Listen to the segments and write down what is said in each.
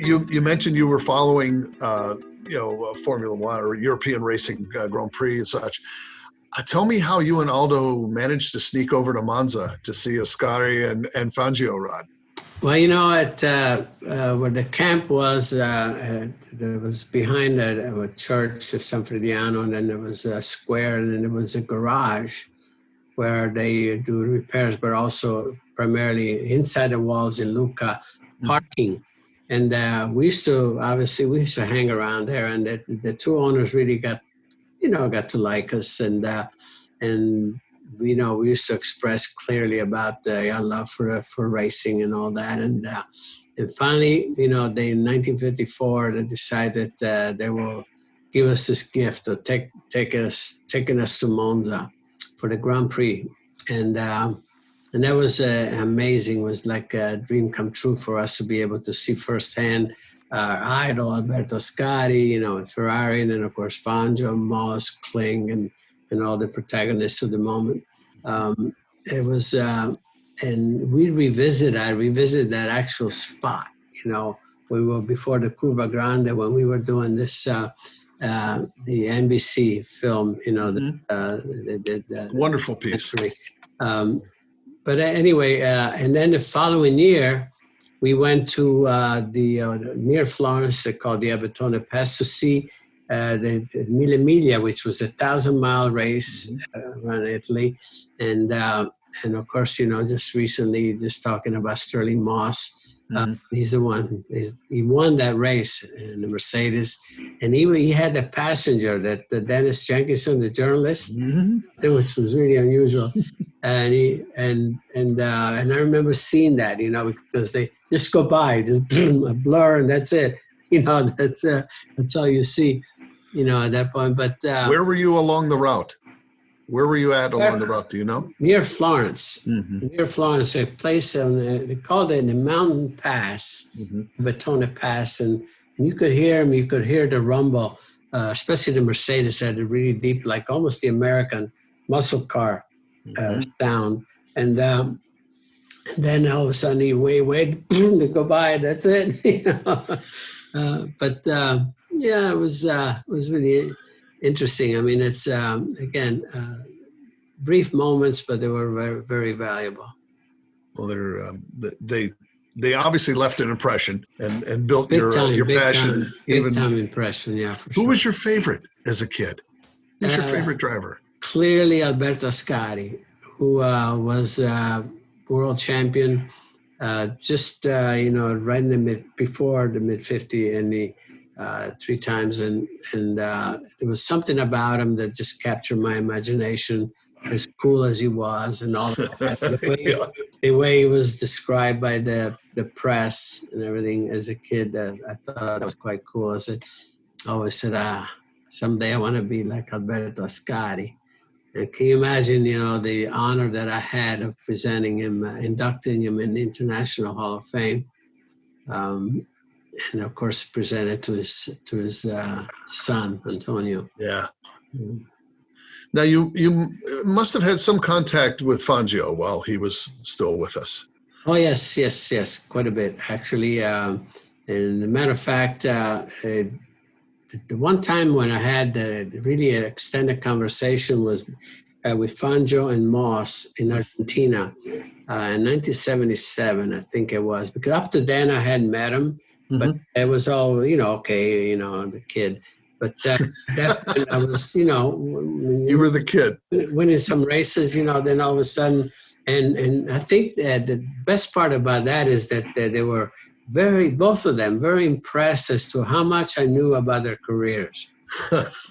you mentioned you were following, Formula One or European racing, Grand Prix and such. Tell me how you and Aldo managed to sneak over to Monza to see Ascari and Fangio ride. Well, where the camp was, there was behind a church of San Frediano, and then there was a square, and then there was a garage where they do repairs, but also primarily inside the walls in Lucca, parking. And we used to hang around there, and the two owners really got to like us, and we used to express clearly about our love for racing and all that, and finally, in 1954, they decided they will give us this gift of taking us to Monza for the Grand Prix, and that was amazing. It was like a dream come true for us to be able to see firsthand our idol Alberto Ascari, Ferrari, and then of course Fangio, Moss, Kling, and all the protagonists of the moment. It was, and I revisited that actual spot. We were before the Curva Grande when we were doing this, the NBC film. The wonderful piece. But anyway, and then the following year, we went to near Florence, called the Abetone Pass, to see the Mille Miglia, which was a 1,000-mile race around Italy, and of course, just recently, just talking about Sterling Moss. He's the one. He won that race in the Mercedes, and he had a passenger, that the Dennis Jenkinson, the journalist, which was really unusual. And I remember seeing that, because they just go by, just a blur, and that's it. That's all you see, at that point. But where were you along the route? Where were you at along the route? Do you know? Near Florence. Near Florence, a place they called it the Mountain Pass, Betone Pass, and you could hear them. You could hear the rumble, especially the Mercedes had a really deep, like almost the American muscle car sound, and then all of a sudden you wait to go by. That's it. But it was really interesting. I mean, it's again brief moments, but they were very, very valuable. Well, they obviously left an impression and built your passion. Big time impression, yeah. For sure. Who was your favorite as a kid? Who's your favorite driver? Clearly Alberto Ascari, who was world champion, right in before the mid-50 and the 3 times, and there was something about him that just captured my imagination. As cool as he was, and all that. The way he was described by the press and everything as a kid, I thought that was quite cool. I always said, someday I want to be like Alberto Ascari. And can you imagine, the honor that I had of presenting him, inducting him in the International Hall of Fame, and of course presented to his son Antonio. Yeah. Now, you must have had some contact with Fangio while he was still with us. Oh, yes, quite a bit, actually. And as a matter of fact, the one time when I had really an extended conversation was with Fangio and Moss in Argentina in 1977, I think it was. Because up to then I hadn't met him, but it was all, the kid. But that point I was, you were the kid winning some races, then all of a sudden, and I think that the best part about that is that they were both of them, very impressed as to how much I knew about their careers,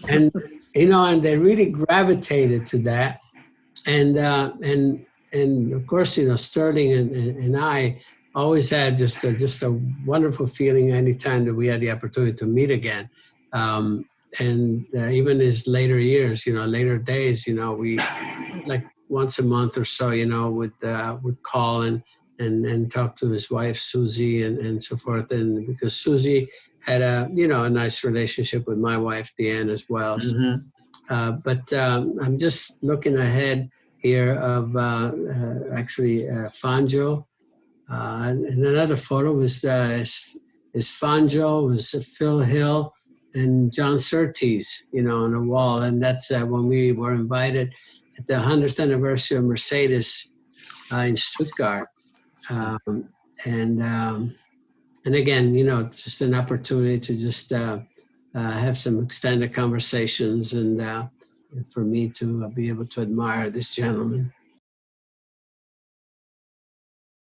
and they really gravitated to that, and of course, Sterling and I always had just a wonderful feeling anytime that we had the opportunity to meet again. And even his later years, later days, we like once a month or so, would call and talk to his wife, Susie, and so forth. And because Susie had a nice relationship with my wife, Deanne, as well. But I'm just looking ahead here of actually Fangio. And another photo was is Fonjo, was Phil Hill, and John Surtees, on the wall. And that's when we were invited at the 100th anniversary of Mercedes in Stuttgart. And again, just an opportunity to just have some extended conversations and for me to be able to admire this gentleman.